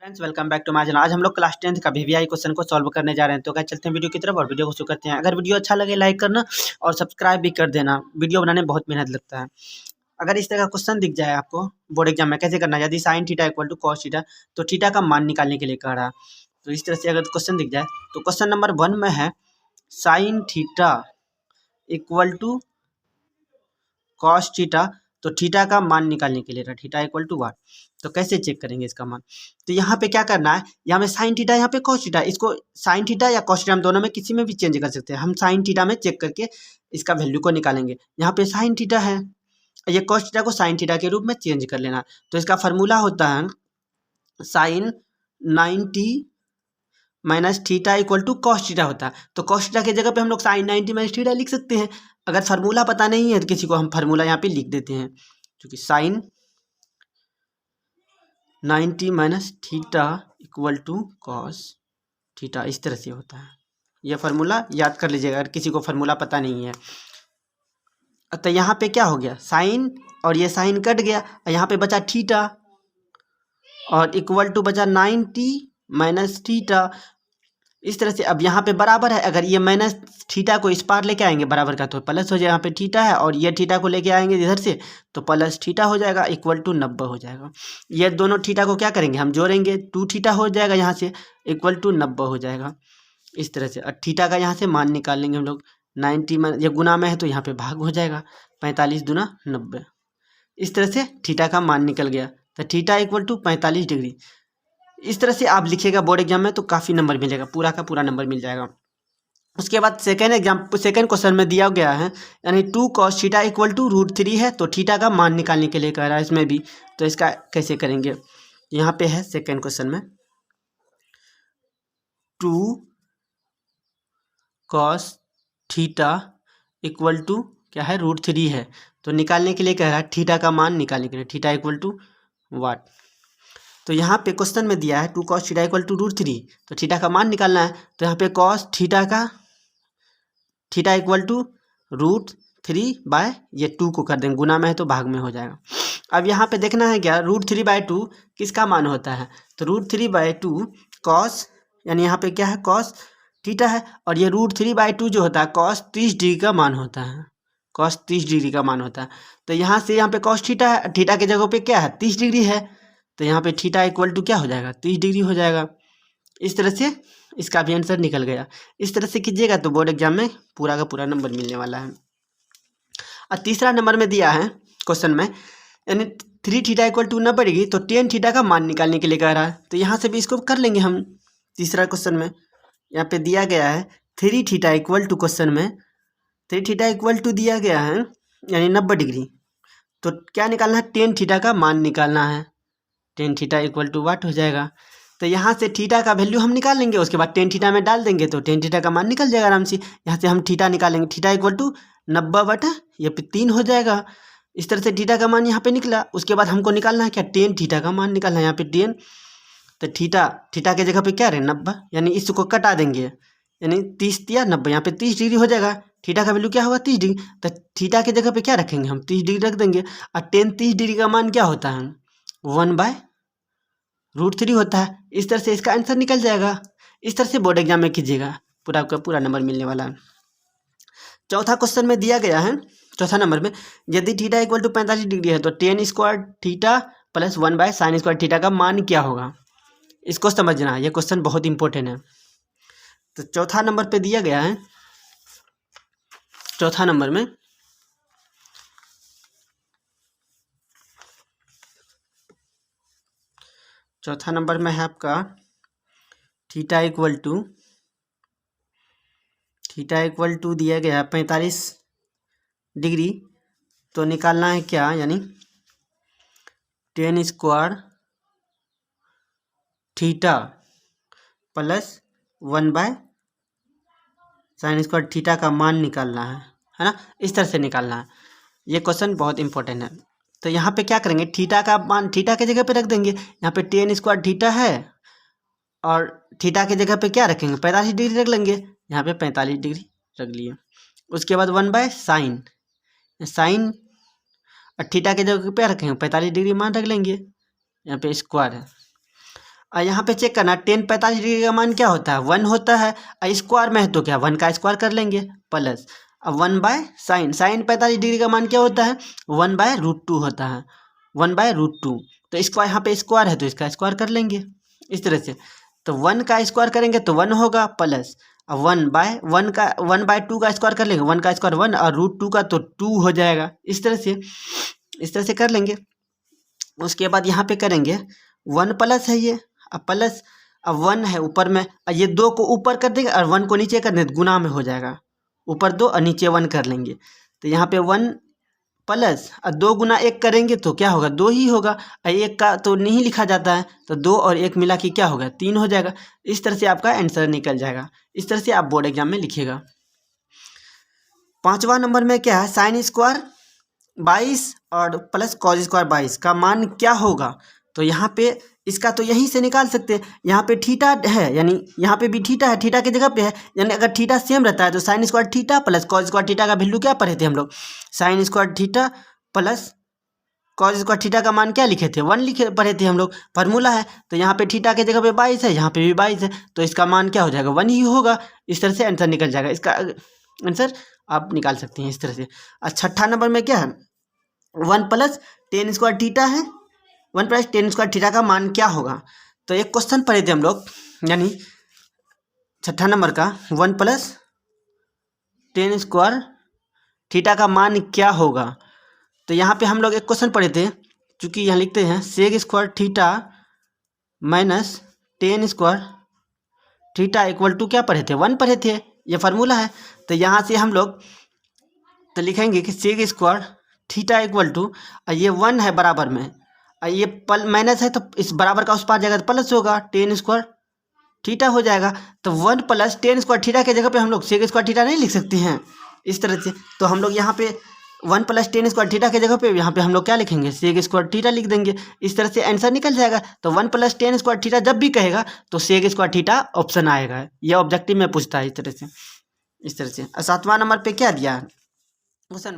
Friends welcome back to my channel. आज हम लोग क्लास 10th का वीवीआई क्वेश्चन को सॉल्व करने जा रहे हैं। तो क्या चलते हैं वीडियो की तरफ और वीडियो को शुरू करते हैं। अगर वीडियो अच्छा लगे लाइक करना और सब्सक्राइब भी कर देना। वीडियो बनाने में बहुत मेहनत लगता है। अगर इस तरह का क्वेश्चन दिख जाए आपको बोर्ड एग्जाम में कैसे करना है, यदि sine theta equal to cos theta तो थीटा का मान निकालने के लिए कह रहा है। तो इस तरह से अगर क्वेश्चन दिख जाए तो क्वेश्चन नंबर 1 में है sine theta equal to cos theta, तो थीटा का मान निकालने के लिए थीटा इक्वल टू वाट। तो कैसे चेक करेंगे इसका मान। तो यहाँ पे क्या करना है, यहाँ पे साइन थीटा, यहाँ पे कॉस थीटा, इसको साइन थीटा या कॉस थीटा हम दोनों में किसी में भी चेंज कर सकते हैं। हम साइन थीटा में चेक करके इसका वैल्यू को निकालेंगे। यहाँ पे साइन थीटा है, ये कॉस थीटा को साइन थीटा के रूप में चेंज कर लेना। तो इसका फॉर्मूला होता है sine 90 minus theta equal to cos theta होता है। तो कॉस थीटा की जगह पे हम लोग साइन 90 माइनस थीटा लिख सकते हैं। अगर फार्मूला पता नहीं है तो किसी को हम फार्मूला यहाँ पे लिख देते हैं, क्योंकि sine 90 minus theta equal to cos theta इस तरह से होता है। यह फार्मूला याद कर लीजिएगा अगर किसी को फार्मूला पता नहीं है। तो यहाँ पे क्या हो गया, साइन और ये साइन कट गया, यहाँ पे बचा थीटा और इक्वल टू बचा 90 माइनस थीटा। इस तरह से अब यहाँ पे बराबर है, अगर ये माइनस थीटा को इस पार लेके आएंगे बराबर का तो प्लस हो जाएगा। यहाँ पे थीटा है और ये थीटा को लेके आएंगे इधर से तो प्लस थीटा हो जाएगा, इक्वल टू 90 हो जाएगा। ये दोनों थीटा को क्या करेंगे हम जोड़ेंगे, 2 थीटा हो जाएगा यहाँ से, इक्वल टू 90 हो जाएगा। इस तरह से और थीटा का यहाँ से मान निकाल लेंगे हम लोग। 90 में ये गुना में है तो यहाँ पे भाग हो जाएगा, 45 दूना 90। इस तरह से थीटा का मान निकल गया। तो थीटा इक्वल टू 45 डिग्री। इस तरह से आप लिखिएगा बोर्ड एग्जाम में तो काफ़ी नंबर मिलेगा, पूरा का पूरा नंबर मिल जाएगा। उसके बाद सेकेंड क्वेश्चन में दिया गया है, यानी 2 cos थीटा इक्वल टू √3 है। तो थीटा का मान निकालने के लिए कह रहा है इसमें भी। तो इसका कैसे करेंगे, यहाँ पे है सेकेंड क्वेश्चन में 2 cos थीटा इक्वल टू क्या है, √3 है। तो निकालने के लिए कह रहा है थीटा का मान निकालने के लिए, थीटा इक्वल टू वाट। तो यहाँ पे क्वेश्चन में दिया है 2 cos थीटा इक्वल टू √3, तो थीटा का मान निकालना है। तो यहाँ पे cos थीटा का थीटा इक्वल टू √3 बाय ये 2 को कर देंगे, गुना में है तो भाग में हो जाएगा। अब यहाँ पे देखना है क्या, √3/2 किसका मान होता है। तो √3/2 cos, यानी यहाँ पे क्या है cos थीटा है, और ये √3/2 जो होता है cos 30 डिग्री का मान होता है, cos 30 डिग्री का मान होता है। तो यहाँ से यहाँ पे cos थीटा है, थीटा के जगह पे क्या है 30 डिग्री है, तो यहाँ पे थीटा इक्वल टू क्या हो जाएगा 30 डिग्री हो जाएगा। इस तरह से इसका भी आंसर निकल गया। इस तरह से कीजिएगा तो बोर्ड एग्जाम में पूरा का पूरा नंबर मिलने वाला है। और तीसरा नंबर में दिया है क्वेश्चन में, यानी 3 थीटा इक्वल टू 90 डिग्री, तो 10 थीटा का मान निकालने के लिए कह रहा है। तो यहाँ से भी इसको कर लेंगे हम। तीसरा क्वेश्चन में यहाँ पे दिया गया है 3 थीटा इक्वल टू, क्वेश्चन में 3 थीटा इक्वल टू दिया गया है यानी 90 डिग्री। तो क्या निकालना है, 10 थीटा का मान निकालना है। 10 थीटा इक्वल टू वाट हो जाएगा। तो यहाँ से थीटा का वैल्यू हम निकाल लेंगे, उसके बाद 10 थीटा में डाल देंगे तो 10 थीटा का मान निकल जाएगा आराम से। यहाँ से हम थीटा निकालेंगे, थीटा इक्वल टू 90/, ये पे 3 हो जाएगा। इस तरह से थीटा का मान यहाँ पे निकला। उसके बाद हमको निकालना है क्या, 10 थीटा का मान निकालना है। यहाँ पे 10, तो थीटा के जगह पे क्या रहे 90, यानी इसको कटा देंगे, यानी 30 या 90, यहाँ पे 30 डिग्री हो जाएगा। थीटा का वैल्यू क्या होगा 30 डिग्री, तो थीटा के जगह पे क्या रखेंगे हम 30 डिग्री रख देंगे। और 30 डिग्री का मान क्या होता है 1/√3 होता है। इस तरह से इसका आंसर निकल जाएगा। इस तरह से बोर्ड एग्जाम में कीजिएगा, पूरा का पूरा नंबर मिलने वाला है। चौथा क्वेश्चन में दिया गया है, चौथा नंबर में, यदि थीटा इक्वल टू 45 डिग्री है तो tan square theta plus 1/sin square theta का मान क्या होगा। इसको समझना, यह क्वेश्चन बहुत इंपॉर्टेंट है। तो चौथा नंबर पे दिया गया है, चौथा नंबर में है आपका थीटा इक्वल टू दिया गया है 45 डिग्री। तो निकालना है क्या, यानी tan square theta plus 1/sin square theta का मान निकालना है ना। इस तरह से निकालना है। ये क्वेश्चन बहुत इंपॉर्टेंट है। तो यहाँ पे क्या करेंगे, थीटा का मान थीटा के जगह पे रख देंगे। यहाँ पे tan स्क्वायर थीटा है और थीटा के जगह पे क्या रखेंगे 45 डिग्री रख लेंगे। यहाँ पे 45 डिग्री रख लिए। उसके बाद 1/sin, साइन और थीटा के जगह पे रखेंगे 45 डिग्री मान रख लेंगे। यहाँ पे स्क्वायर है। और यहाँ पे चेक करना 10 45 डिग्री का मान क्या होता है 1 होता है, और स्क्वायर में है तो क्या 1 का स्क्वायर कर लेंगे प्लस अब 1/sin 45 डिग्री का मान क्या होता है 1/√2 होता है 1/√2। तो इसका यहाँ पे स्क्वायर है तो इसका स्क्वायर कर लेंगे इस तरह से। तो 1 का स्क्वायर करेंगे तो 1 होगा प्लस 1/2 का स्क्वायर कर लेंगे 1 का स्क्वायर 1 और √2 का तो 2 हो जाएगा। इस तरह से कर लेंगे। उसके बाद यहाँ पे करेंगे 1 प्लस है ये अब प्लस अब 1 है ऊपर में, ये 2 को ऊपर कर देंगे और 1 को नीचे कर देंगे, गुना में हो जाएगा, ऊपर 2 और नीचे 1 कर लेंगे। तो यहाँ पे 1 प्लस 2 गुना 1 करेंगे तो क्या होगा 2 ही होगा, और 1 का तो नहीं लिखा जाता है तो 2 और 1 मिला के क्या होगा 3 हो जाएगा। इस तरह से आपका आंसर निकल जाएगा। इस तरह से आप बोर्ड एग्जाम में लिखिएगा। 5वां नंबर में क्या है साइन स्क्वायर 22 और प्लस कॉस स्क्वायर 22 का मान क्या होगा। तो यहाँ पे इसका तो यहीं से निकाल सकते हैं, यहाँ पे थीटा है यानी यहाँ पे भी थीटा है, थीटा की जगह पे है, यानी अगर थीटा सेम रहता है तो sine square theta plus cos square theta का वैल्यू क्या पढ़े थे हम लोग sine square theta plus cos square theta का मान क्या लिखे थे 1 पढ़े थे हम लोग, फार्मूला है। तो यहाँ पे थीटा की जगह पे 22 है, यहाँ पे भी 22 है, तो इसका मान क्या हो जाएगा 1 ही होगा। इस तरह से आंसर निकल जाएगा, इसका आंसर आप निकाल सकते हैं इस तरह से। और 6ठा नंबर में क्या है 1 प्लस टेन स्क्वायर थीटा है 1 प्लस टेन स्क्वायर थीटा का मान क्या होगा। तो एक क्वेश्चन पढ़े थे हम लोग, यानी 6ठा नंबर का 1 प्लस टेन स्क्वायर थीटा का मान क्या होगा। तो यहाँ पे हम लोग एक क्वेश्चन पढ़े थे, चूँकि यहाँ लिखते हैं sec square theta minus tan square theta equal to क्या पढ़े थे 1 पढ़े थे, ये फार्मूला है। तो यहाँ से हम लोग तो लिखेंगे कि sec square theta equal to ये 1 है बराबर में, ये माइनस है तो इस बराबर का उस पार जाएगा तो प्लस होगा टेन स्क्वायर थीटा हो जाएगा। तो 1 प्लस टेन स्क्वायर थीटा के जगह पे हम लोग सेक स्क्वायर थीटा नहीं लिख सकते हैं इस तरह से। तो हम लोग यहाँ पे 1 प्लस टेन स्क्वायर थीटा के जगह पे यहाँ पे हम लोग क्या लिखेंगे सेक स्क्वायर थीटा लिख देंगे। इस तरह से आंसर निकल जाएगा। तो 1 प्लस टेन स्क्वायर थीटा जब भी कहेगा तो सेक स्क्वायर थीटा ऑप्शन आएगा, यह ऑब्जेक्टिव में पूछता है इस तरह से। 7वां नंबर पे क्या दिया है क्वेश्चन में।